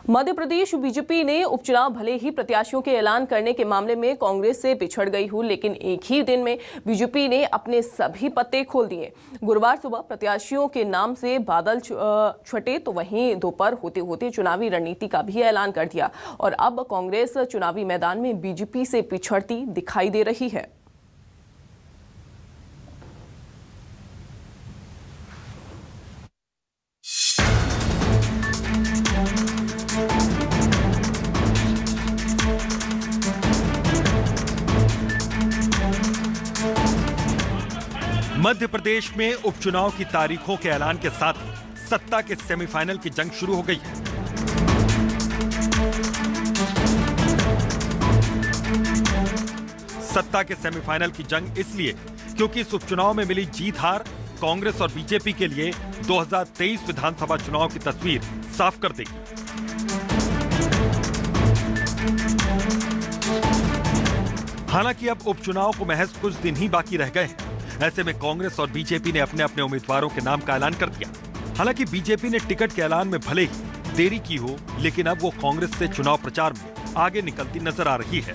Madhya Pradesh BJP ने उपचुनाव भले ही प्रत्याशियों के ऐलान करने के मामले में कांग्रेस से पिछड़ गई हो, लेकिन एक ही दिन में बीजेपी ने अपने सभी पत्ते खोल दिए। गुरुवार सुबह प्रत्याशियों के नाम से बादल छटे तो वहीं दोपहर होते होते चुनावी रणनीति का भी ऐलान कर दिया और अब कांग्रेस चुनावी मैदान में बीजेपी से पिछड़ती दिखाई दे रही है। मध्य प्रदेश में उपचुनाव की तारीखों के ऐलान के साथ ही सत्ता के सेमीफाइनल की जंग शुरू हो गई है। सत्ता के सेमीफाइनल की जंग इसलिए क्योंकि इस उपचुनाव में मिली जीत हार कांग्रेस और बीजेपी के लिए 2023 विधानसभा चुनाव की तस्वीर साफ कर देगी। हालांकि अब उपचुनाव को महज कुछ दिन ही बाकी रह गए हैं। ऐसे में कांग्रेस और बीजेपी ने अपने अपने उम्मीदवारों के नाम का ऐलान कर दिया। हालांकि बीजेपी ने टिकट के ऐलान में भले ही देरी की हो, लेकिन अब वो कांग्रेस से चुनाव प्रचार में आगे निकलती नजर आ रही है।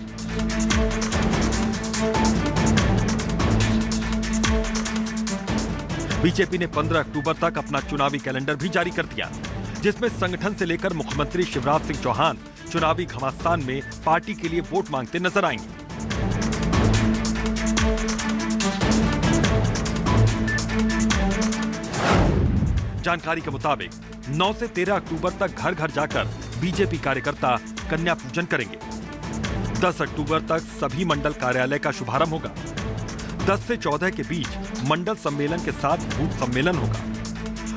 बीजेपी ने 15 अक्टूबर तक अपना चुनावी कैलेंडर भी जारी कर दिया, जिसमें संगठन से लेकर मुख्यमंत्री शिवराज सिंह चौहान चुनावी घमासान में पार्टी के लिए वोट मांगते नजर आएंगे। जानकारी के मुताबिक 9 से 13 अक्टूबर तक घर घर जाकर बीजेपी कार्यकर्ता कन्या पूजन करेंगे। 10 अक्टूबर तक सभी मंडल कार्यालय का शुभारंभ होगा। 10 से 14 के बीच मंडल सम्मेलन के साथ बूथ सम्मेलन होगा।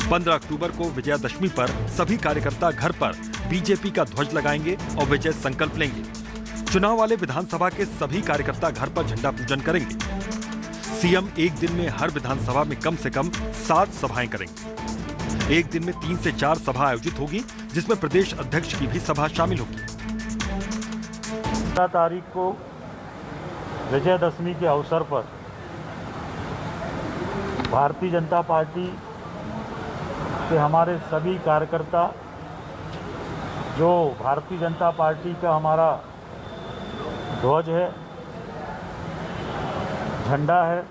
15 अक्टूबर को विजयादशमी पर सभी कार्यकर्ता घर पर बीजेपी का ध्वज लगाएंगे और विजय संकल्प लेंगे। चुनाव वाले विधानसभा के सभी कार्यकर्ता घर पर झंडा पूजन करेंगे। सीएम एक दिन में हर विधानसभा में कम से कम 7 सभाएं करेंगे। एक दिन में 3 से 4 सभा आयोजित होगी, जिसमें प्रदेश अध्यक्ष की भी सभा शामिल होगी। 15 तारीख को विजयादशमी के अवसर पर भारतीय जनता पार्टी के हमारे सभी कार्यकर्ता, जो भारतीय जनता पार्टी का हमारा ध्वज है, झंडा है,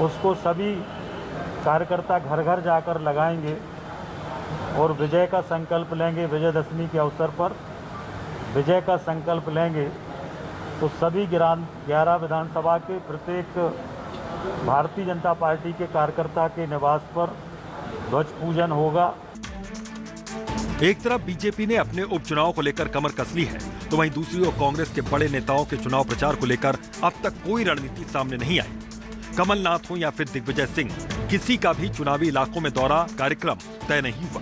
उसको सभी कार्यकर्ता घर घर जाकर लगाएंगे और विजय का संकल्प लेंगे। विजयदशमी के अवसर पर विजय का संकल्प लेंगे तो सभी 11 विधानसभा के प्रत्येक भारतीय जनता पार्टी के कार्यकर्ता के निवास पर ध्वज पूजन होगा। एक तरफ बीजेपी ने अपने उपचुनाव को लेकर कमर कस ली है, तो वहीं दूसरी ओर कांग्रेस के बड़े नेताओं के चुनाव प्रचार को लेकर अब तक कोई रणनीति सामने नहीं आई। कमलनाथ हो या फिर दिग्विजय सिंह, किसी का भी चुनावी इलाकों में दौरा कार्यक्रम तय नहीं हुआ।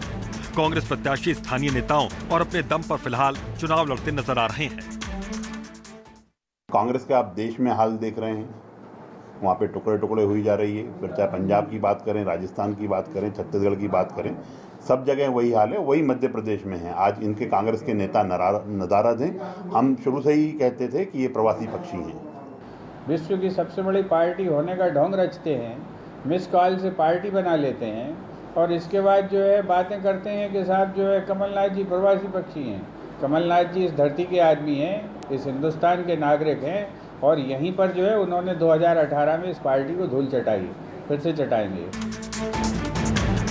कांग्रेस प्रत्याशी स्थानीय नेताओं और अपने दम पर फिलहाल चुनाव लड़ते नजर आ रहे हैं। कांग्रेस का आप देश में हाल देख रहे हैं, वहाँ पे टुकड़े टुकड़े हुई जा रही है। फिर चाहे पंजाब की बात करें, राजस्थान की बात करें, छत्तीसगढ़ की बात करें, सब जगह वही हाल है। वही मध्य प्रदेश में है। आज इनके कांग्रेस के नेता नदारद हैं। हम शुरू से ही कहते थे कि ये प्रवासी पक्षी हैं। विश्व की सबसे बड़ी पार्टी होने का ढोंग रचते हैं, मिस कॉल से पार्टी बना लेते हैं और इसके बाद जो है बातें करते हैं कि साहब जो है कमलनाथ जी प्रवासी पक्षी हैं। कमलनाथ जी इस धरती के आदमी हैं, इस हिंदुस्तान के नागरिक हैं और यहीं पर जो है उन्होंने 2018 में इस पार्टी को धूल चटाई, फिर से चटाएंगे।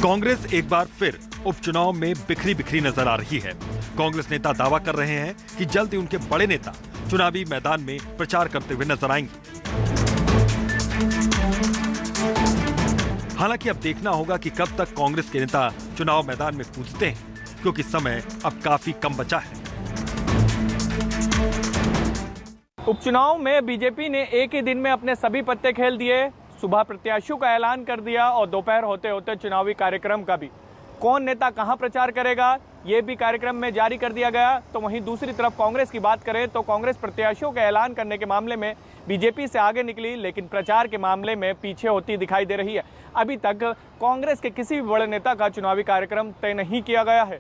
कांग्रेस एक बार फिर उपचुनाव में बिखरी बिखरी नजर आ रही है। कांग्रेस नेता दावा कर रहे हैं कि जल्द ही उनके बड़े नेता चुनावी मैदान में प्रचार करते हुए नजर आएंगे। हालांकि अब देखना होगा कि कब तक कांग्रेस के नेता चुनाव मैदान में कूदते हैं, क्योंकि समय अब काफी कम बचा है। उपचुनाव में बीजेपी ने एक ही दिन में अपने सभी पत्ते खेल दिए। सुबह प्रत्याशियों का ऐलान कर दिया और दोपहर होते होते चुनावी कार्यक्रम का भी। कौन नेता कहां प्रचार करेगा, ये भी कार्यक्रम में जारी कर दिया गया। तो वहीं दूसरी तरफ कांग्रेस की बात करें तो कांग्रेस प्रत्याशियों का ऐलान करने के मामले में बीजेपी से आगे निकली, लेकिन प्रचार के मामले में पीछे होती दिखाई दे रही है। अभी तक कांग्रेस के किसी भी बड़े नेता का चुनावी कार्यक्रम तय नहीं किया गया है।